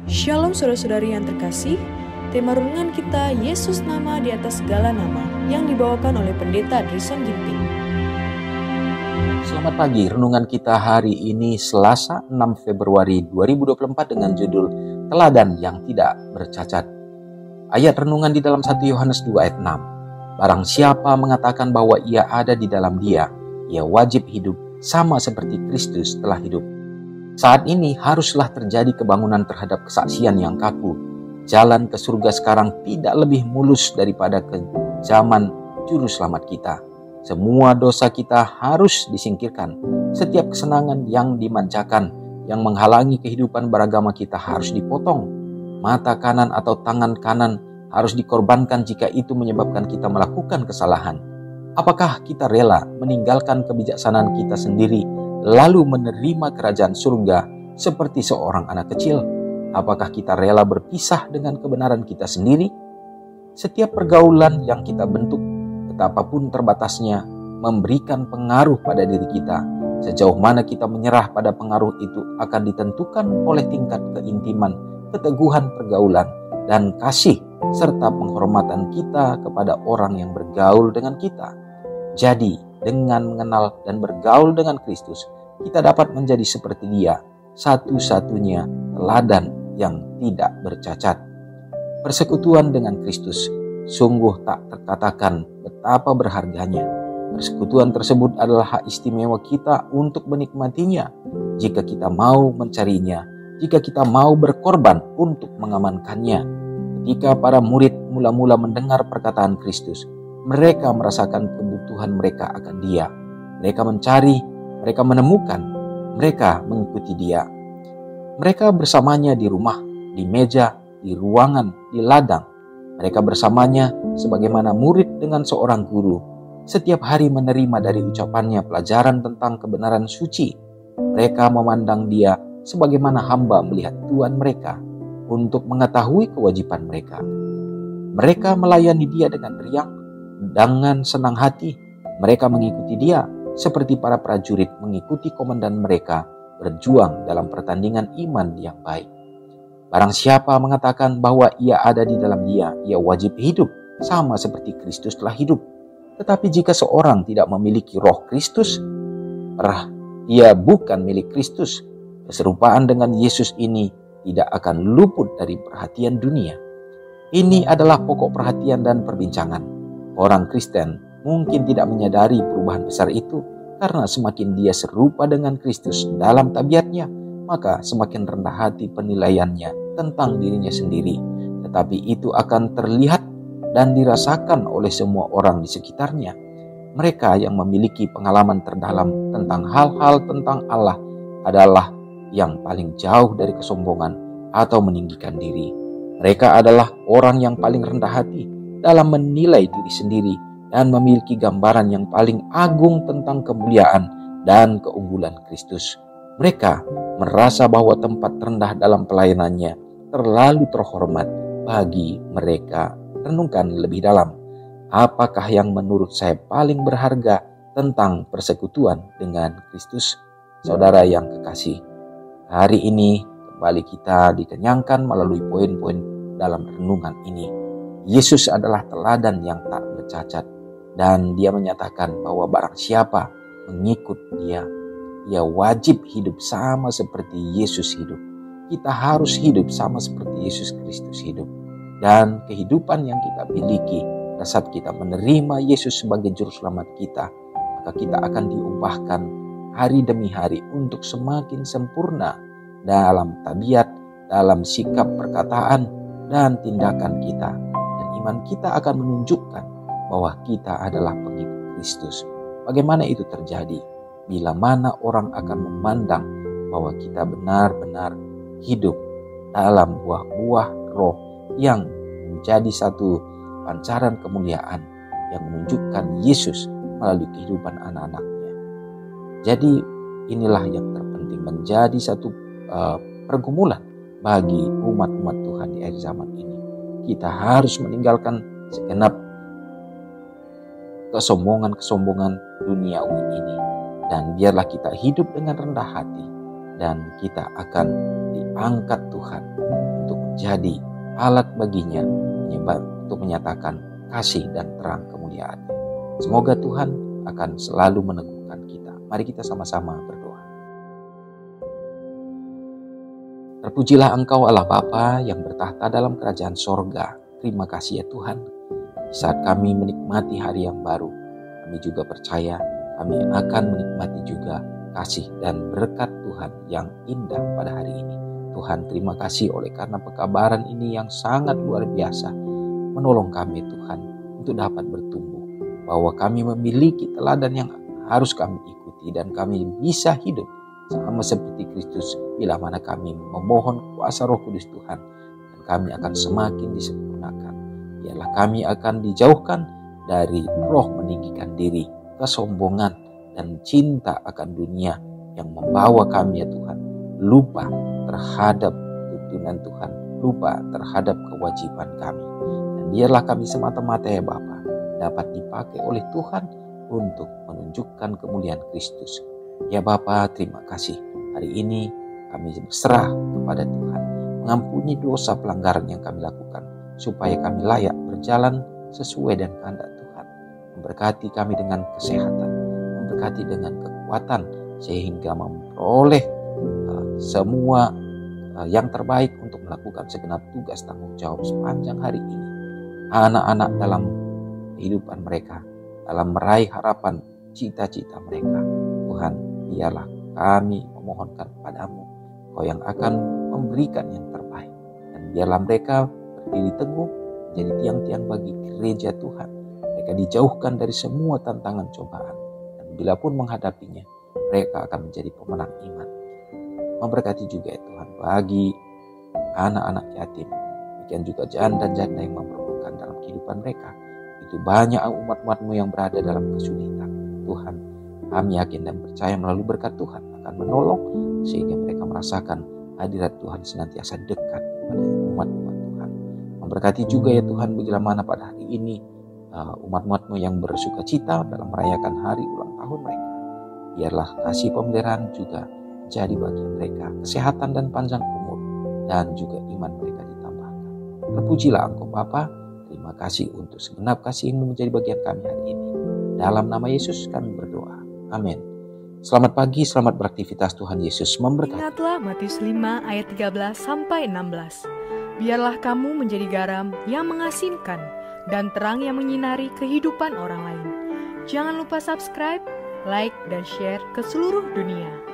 Shalom saudara-saudari yang terkasih, tema renungan kita Yesus nama di atas segala nama yang dibawakan oleh Pendeta Drison Ginting. Selamat pagi, renungan kita hari ini Selasa 6 Februari 2024 dengan judul Teladan yang Tidak Bercacat. Ayat renungan di dalam 1 Yohanes 2 ayat 6. Barang siapa mengatakan bahwa ia ada di dalam Dia, ia wajib hidup sama seperti Kristus telah hidup. Saat ini haruslah terjadi kebangunan terhadap kesaksian yang kaku. Jalan ke surga sekarang tidak lebih mulus daripada ke zaman juru selamat kita. Semua dosa kita harus disingkirkan. Setiap kesenangan yang dimanjakan, yang menghalangi kehidupan beragama kita harus dipotong. Mata kanan atau tangan kanan harus dikorbankan jika itu menyebabkan kita melakukan kesalahan. Apakah kita rela meninggalkan kebijaksanaan kita sendiri lalu menerima kerajaan surga seperti seorang anak kecil? Apakah kita rela berpisah dengan kebenaran kita sendiri? Setiap pergaulan yang kita bentuk, betapapun terbatasnya, memberikan pengaruh pada diri kita. Sejauh mana kita menyerah pada pengaruh itu akan ditentukan oleh tingkat keintiman, keteguhan pergaulan, dan kasih, serta penghormatan kita kepada orang yang bergaul dengan kita. Jadi, dengan mengenal dan bergaul dengan Kristus, kita dapat menjadi seperti Dia, satu-satunya teladan yang tidak bercacat. Persekutuan dengan Kristus sungguh tak terkatakan betapa berharganya. Persekutuan tersebut adalah hak istimewa kita untuk menikmatinya jika kita mau mencarinya, jika kita mau berkorban untuk mengamankannya. Ketika para murid mula-mula mendengar perkataan Kristus, mereka merasakan kebutuhan mereka akan Dia. Mereka mencari, mereka menemukan, mereka mengikuti Dia. Mereka bersamanya di rumah, di meja, di ruangan, di ladang. Mereka bersamanya sebagaimana murid dengan seorang guru. Setiap hari menerima dari ucapannya pelajaran tentang kebenaran suci. Mereka memandang Dia sebagaimana hamba melihat Tuhan mereka untuk mengetahui kewajiban mereka. Mereka melayani Dia dengan riang, dengan senang hati. Mereka mengikuti Dia seperti para prajurit mengikuti komandan mereka berjuang dalam pertandingan iman yang baik. Barang siapa mengatakan bahwa ia ada di dalam Dia, ia wajib hidup sama seperti Kristus telah hidup. Tetapi jika seorang tidak memiliki roh Kristus, ia bukan milik Kristus. Keserupaan dengan Yesus ini tidak akan luput dari perhatian dunia. Ini adalah pokok perhatian dan perbincangan. Orang Kristen mungkin tidak menyadari perubahan besar itu karena semakin dia serupa dengan Kristus dalam tabiatnya, maka semakin rendah hati penilaiannya tentang dirinya sendiri. Tetapi itu akan terlihat dan dirasakan oleh semua orang di sekitarnya. Mereka yang memiliki pengalaman terdalam tentang hal-hal tentang Allah adalah yang paling jauh dari kesombongan atau meninggikan diri. Mereka adalah orang yang paling rendah hati dalam menilai diri sendiri dan memiliki gambaran yang paling agung tentang kemuliaan dan keunggulan Kristus. Mereka merasa bahwa tempat rendah dalam pelayanannya terlalu terhormat bagi mereka. Renungkan lebih dalam. Apakah yang menurut saya paling berharga tentang persekutuan dengan Kristus? Saudara yang kekasih, hari ini kembali kita dikenyangkan melalui poin-poin dalam renungan ini. Yesus adalah teladan yang tak bercacat. Dan Dia menyatakan bahwa barang siapa mengikut Dia, ia wajib hidup sama seperti Yesus hidup. Kita harus hidup sama seperti Yesus Kristus hidup. Dan kehidupan yang kita miliki pada saat kita menerima Yesus sebagai juru selamat kita, maka kita akan diubahkan hari demi hari untuk semakin sempurna dalam tabiat, dalam sikap perkataan, dan tindakan kita. Dan iman kita akan menunjukkan bahwa kita adalah pengikut Kristus. Bagaimana itu terjadi? Bila mana orang akan memandang bahwa kita benar-benar hidup dalam buah-buah roh yang menjadi satu pancaran kemuliaan yang menunjukkan Yesus melalui kehidupan anak-anaknya. Jadi inilah yang terpenting, menjadi satu pergumulan bagi umat-umat Tuhan di akhir zaman ini. Kita harus meninggalkan segenap kesombongan-kesombongan duniawi ini. Dan biarlah kita hidup dengan rendah hati. dan kita akan diangkat Tuhan untuk menjadi alat baginya untuk menyatakan kasih dan terang kemuliaan. Semoga Tuhan akan selalu meneguhkan kita. Mari kita sama-sama berdoa. Terpujilah Engkau Allah Bapa yang bertahta dalam kerajaan sorga. Terima kasih ya Tuhan. Di saat kami menikmati hari yang baru, kami juga percaya kami akan menikmati juga kasih dan berkat Tuhan yang indah pada hari ini. Tuhan, terima kasih oleh karena pekabaran ini yang sangat luar biasa menolong kami Tuhan untuk dapat bertumbuh, bahwa kami memiliki teladan yang harus kami ikuti dan kami bisa hidup sama seperti Kristus bila mana kami memohon kuasa Roh Kudus Tuhan, dan kami akan semakin disempurnakan. Biarlah kami akan dijauhkan dari roh meninggikan diri, kesombongan, dan cinta akan dunia yang membawa kami ya Tuhan lupa terhadap tuntunan Tuhan, lupa terhadap kewajiban kami. Dan biarlah kami semata-mata ya Bapa dapat dipakai oleh Tuhan untuk menunjukkan kemuliaan Kristus. Ya Bapa, terima kasih. Hari ini kami berserah kepada Tuhan, mengampuni dosa pelanggaran yang kami lakukan, supaya kami layak berjalan sesuai dengan kehendak Tuhan. Memberkati kami dengan kesehatan, memberkati dengan kekuatan, sehingga memperoleh semua yang terbaik untuk melakukan segenap tugas tanggung jawab sepanjang hari ini. Anak-anak dalam kehidupan mereka, dalam meraih harapan cita-cita mereka, Tuhan, biarlah kami memohonkan padamu, Kau yang akan memberikan yang terbaik. Dan biarlah mereka berdiri teguh menjadi tiang-tiang bagi gereja Tuhan. Mereka dijauhkan dari semua tantangan cobaan, dan bila pun menghadapinya, mereka akan menjadi pemenang iman. Memberkati juga ya Tuhan bagi anak-anak yatim, demikian juga janda-janda yang memerlukan dalam kehidupan mereka. Itu banyak umat-umat-Mu yang berada dalam kesulitan. Tuhan, kami yakin dan percaya melalui berkat Tuhan akan menolong, sehingga mereka merasakan hadirat Tuhan senantiasa dekat kepada umat-umat Tuhan. Memberkati juga ya Tuhan bila mana pada hari ini umat-umat-Mu yang bersuka cita dalam merayakan hari ulang tahun mereka. Biarlah kasih pemeliharaan juga jadi bagian mereka, kesehatan dan panjang umur, dan juga iman mereka ditambahkan. Terpujilah Engkau Bapa. Terima kasih untuk segenap kasih-Mu menjadi bagian kami hari ini. Dalam nama Yesus kami berdoa. Amin. Selamat pagi, selamat beraktivitas. Tuhan Yesus memberkati. Ingatlah Matius 5 ayat 13-16. Biarlah kamu menjadi garam yang mengasinkan dan terang yang menyinari kehidupan orang lain. Jangan lupa subscribe, like, dan share ke seluruh dunia.